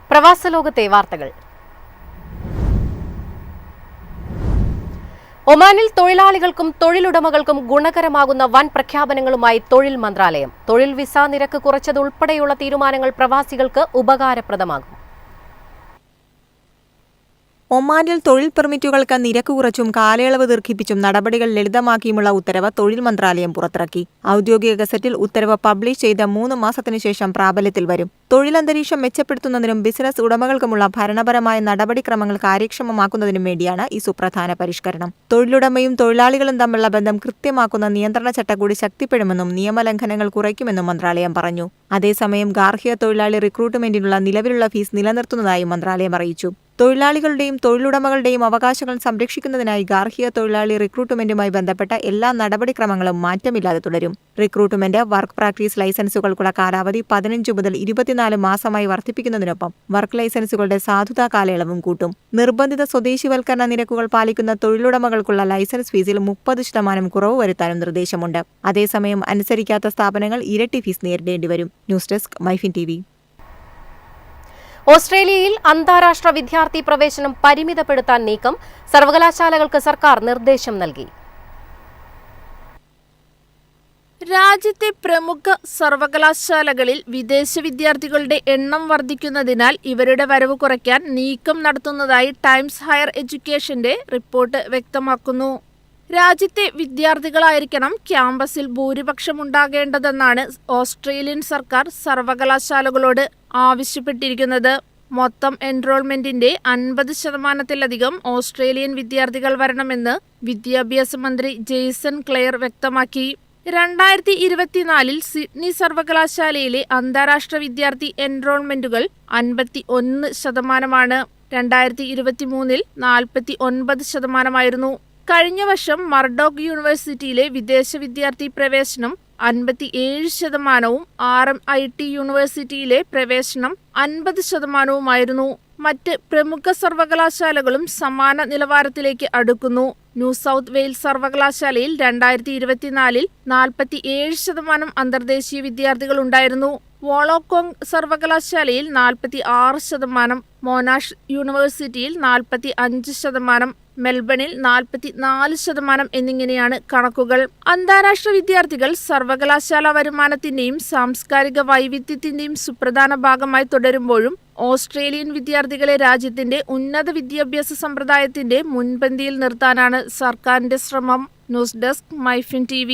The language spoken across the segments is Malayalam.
പ്രവാസലോകത്തെ വാർത്തകൾ. ഒമാനിൽ തൊഴിലാളികൾക്കും തൊഴിലുടമകൾക്കും ഗുണകരമാകുന്ന വൻ പ്രഖ്യാപനങ്ങളുമായി തൊഴിൽ മന്ത്രാലയം. തൊഴിൽ വിസ നിരക്ക് കുറച്ചത് ഉൾപ്പെടെയുള്ള തീരുമാനങ്ങൾ പ്രവാസികൾക്ക് ഉപകാരപ്രദമാകും. ഒമാനിൽ തൊഴിൽ പെർമിറ്റുകൾക്ക് നിരക്ക് കുറച്ചും കാലയളവ് ദീർഘിപ്പിച്ചും നടപടികൾ ലളിതമാക്കിയുമുള്ള ഉത്തരവ് തൊഴിൽ മന്ത്രാലയം പുറത്തിറക്കി. ഔദ്യോഗിക ഗസറ്റിൽ ഉത്തരവ് പബ്ലിഷ് ചെയ്ത 3 മാസത്തിനു ശേഷം പ്രാബല്യത്തിൽ വരും. തൊഴിലന്തരീക്ഷം മെച്ചപ്പെടുത്തുന്നതിനും ബിസിനസ് ഉടമകൾക്കുമുള്ള ഭരണപരമായ നടപടിക്രമങ്ങൾ കാര്യക്ഷമമാക്കുന്നതിനും വേണ്ടിയാണ് ഈ സുപ്രധാന പരിഷ്കരണം. തൊഴിലുടമയും തൊഴിലാളികളും തമ്മിലുള്ള ബന്ധം കൃത്യമാക്കുന്ന നിയന്ത്രണ ചട്ടം കൂടി ശക്തിപ്പെടുമെന്നും നിയമലംഘനങ്ങൾ കുറയ്ക്കുമെന്നും മന്ത്രാലയം പറഞ്ഞു. അതേസമയം ഗാർഹിക തൊഴിലാളി റിക്രൂട്ട്മെന്റിനുള്ള നിലവിലുള്ള ഫീസ് നിലനിർത്തുന്നതായും മന്ത്രാലയം അറിയിച്ചു. തൊഴിലാളികളുടെയും തൊഴിലുടമകളുടെയും അവകാശങ്ങൾ സംരക്ഷിക്കുന്നതിനായി ഗാർഹിക തൊഴിലാളി റിക്രൂട്ട്മെന്റുമായി ബന്ധപ്പെട്ട എല്ലാ നടപടിക്രമങ്ങളും മാറ്റമില്ലാതെ തുടരും. റിക്രൂട്ട്മെന്റ്, വർക്ക് പ്രാക്ടീസ് ലൈസൻസുകൾക്കുള്ള കാലാവധി 15 മുതൽ 24 മാസമായി വർദ്ധിപ്പിക്കുന്നതിനൊപ്പം വർക്ക് ലൈസൻസുകളുടെ സാധുതാ കാലയളവും കൂട്ടും. നിർബന്ധിത സ്വദേശിവൽക്കരണ നിരക്കുകൾ പാലിക്കുന്ന തൊഴിലുടമകൾക്കുള്ള ലൈസൻസ് ഫീസിൽ 30% കുറവ് വരുത്താനും നിർദ്ദേശമുണ്ട്. അതേസമയം അനുസരിക്കാത്ത സ്ഥാപനങ്ങൾ ഇരട്ടി ഫീസ് നേരിടേണ്ടിവരും. News desk MyFin TV. ഓസ്ട്രേലിയയിൽ അന്താരാഷ്ട്ര വിദ്യാർത്ഥി പ്രവേശനം പരിമിതപ്പെടുത്താൻ നീക്കം. സർവകലാശാലകൾക്ക് സർക്കാർ നിർദ്ദേശം നൽകി. രാജ്യത്തെ പ്രമുഖ സർവകലാശാലകളിൽ വിദേശ വിദ്യാർത്ഥികളുടെ എണ്ണം വർദ്ധിക്കുന്നതിനാൽ ഇവരുടെ വരവ് കുറയ്ക്കാൻ നീക്കം നടത്തുന്നതായി ടൈംസ് ഹയർ എഡ്യൂക്കേഷന്റെ റിപ്പോർട്ട് വ്യക്തമാക്കുന്നു. രാജ്യത്തെ വിദ്യാർത്ഥികളായിരിക്കണം ക്യാമ്പസിൽ ഭൂരിപക്ഷമുണ്ടാകേണ്ടതെന്നാണ് ഓസ്ട്രേലിയൻ സർക്കാർ സർവകലാശാലകളോട് ആവശ്യപ്പെട്ടിരിക്കുന്നത്. മൊത്തം എൻറോൾമെന്റിന്റെ 50%-ലധികം ഓസ്ട്രേലിയൻ വിദ്യാർത്ഥികൾ വരണമെന്ന് വിദ്യാഭ്യാസ മന്ത്രി ജെയ്സൺ ക്ലെയർ വ്യക്തമാക്കി. 2024 സിഡ്നി സർവകലാശാലയിലെ അന്താരാഷ്ട്ര വിദ്യാർത്ഥി എൻറോൾമെന്റുകൾ 51%. 2023 49%. കഴിഞ്ഞ വർഷം മർഡോക്ക് യൂണിവേഴ്സിറ്റിയിലെ വിദേശ വിദ്യാർത്ഥി പ്രവേശനം 57%, RMIT യൂണിവേഴ്സിറ്റിയിലെ പ്രവേശനം 50%. മറ്റ് പ്രമുഖ സർവകലാശാലകളും സമാന നിലവാരത്തിലേക്ക് അടുക്കുന്നു. ന്യൂ സൗത്ത് വെയിൽസ് സർവകലാശാലയിൽ 2024 47% അന്തർദേശീയ വിദ്യാർത്ഥികൾ ഉണ്ടായിരുന്നു. വോളോകോങ് സർവകലാശാലയിൽ 46%, മോനാഷ് യൂണിവേഴ്സിറ്റിയിൽ 45%, മെൽബണിൽ 44% എന്നിങ്ങനെയാണ് കണക്കുകൾ. അന്താരാഷ്ട്ര വിദ്യാർത്ഥികൾ സർവകലാശാല വരുമാനത്തിന്റെയും സാംസ്കാരിക വൈവിധ്യത്തിന്റെയും സുപ്രധാന ഭാഗമായി തുടരുമ്പോഴും ഓസ്ട്രേലിയൻ വിദ്യാർത്ഥികളെ രാജ്യത്തിന്റെ ഉന്നത വിദ്യാഭ്യാസ സമ്പ്രദായത്തിന്റെ മുൻപന്തിയിൽ നിർത്താനാണ് സർക്കാരിന്റെ ശ്രമം. News desk MyFin TV.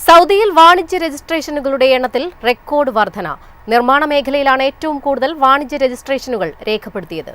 സൗദിയിൽ വാണിജ്യ രജിസ്ട്രേഷനുകളുടെ എണ്ണത്തിൽ റെക്കോർഡ് വർധന. നിർമ്മാണ മേഖലയിലാണ് ഏറ്റവും കൂടുതൽ വാണിജ്യ രജിസ്ട്രേഷനുകൾ രേഖപ്പെടുത്തിയത്.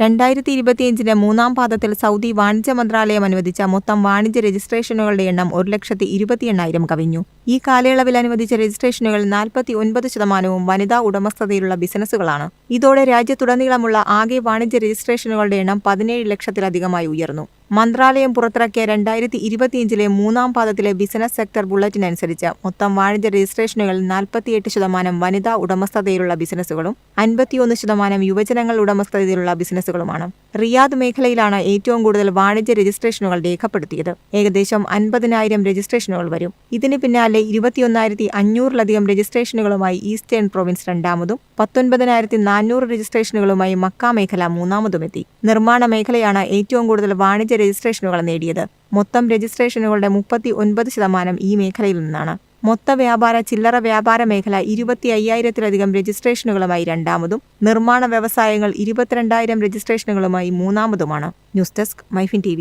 2025 മൂന്നാം പാദത്തിൽ സൗദി വാണിജ്യ മന്ത്രാലയം അനുവദിച്ച മൊത്തം വാണിജ്യ രജിസ്ട്രേഷനുകളുടെ എണ്ണം 1,28,000 കവിഞ്ഞു. ഈ കാലയളവിൽ അനുവദിച്ച രജിസ്ട്രേഷനുകൾ 49% വനിതാ ഉടമസ്ഥതയിലുള്ള ബിസിനസ്സുകളാണ്. ഇതോടെ രാജ്യത്തുടനീളമുള്ള ആകെ വാണിജ്യ രജിസ്ട്രേഷനുകളുടെ എണ്ണം 17 ലക്ഷത്തിലധികമായി ഉയർന്നു. മന്ത്രാലയം പുറത്തിറക്കിയ 2025 മൂന്നാം പാദത്തിലെ ബിസിനസ് സെക്ടർ ബുള്ളറ്റിൻ അനുസരിച്ച് മൊത്തം വാണിജ്യ രജിസ്ട്രേഷനുകളിൽ 48% വനിതാ ഉടമസ്ഥതയിലുള്ള ബിസിനസ്സുകളും 51% യുവജനങ്ങൾ ഉടമസ്ഥതയിലുള്ള ബിസിനസ്സുകളുമാണ്. റിയാദ് മേഖലയിലാണ് ഏറ്റവും കൂടുതൽ വാണിജ്യ രജിസ്ട്രേഷനുകൾ രേഖപ്പെടുത്തിയത്. ഏകദേശം 50,000 രജിസ്ട്രേഷനുകൾ വരും. ഇതിന് പിന്നാലെ 21,500-ലധികം രജിസ്ട്രേഷനുകളുമായി ഈസ്റ്റേൺ പ്രൊവിൻസ് രണ്ടാമതും 19,400 രജിസ്ട്രേഷനുകളുമായി മക്ക മേഖല മൂന്നാമതുമെത്തി. നിർമ്മാണ മേഖലയാണ് ഏറ്റവും കൂടുതൽ വാണിജ്യ രജിസ്ട്രേഷനുകൾ നേടിയത്. മൊത്തം രജിസ്ട്രേഷനുകളുടെ 39% ഈ മേഖലയിൽ നിന്നാണ്. മൊത്ത വ്യാപാര ചില്ലറ വ്യാപാര മേഖല 25,000-ലധികം രജിസ്ട്രേഷനുകളുമായി രണ്ടാമതും നിർമ്മാണ വ്യവസായങ്ങൾ 22,000 രജിസ്ട്രേഷനുകളുമായി മൂന്നാമതുമാണ്. News desk MyFin TV.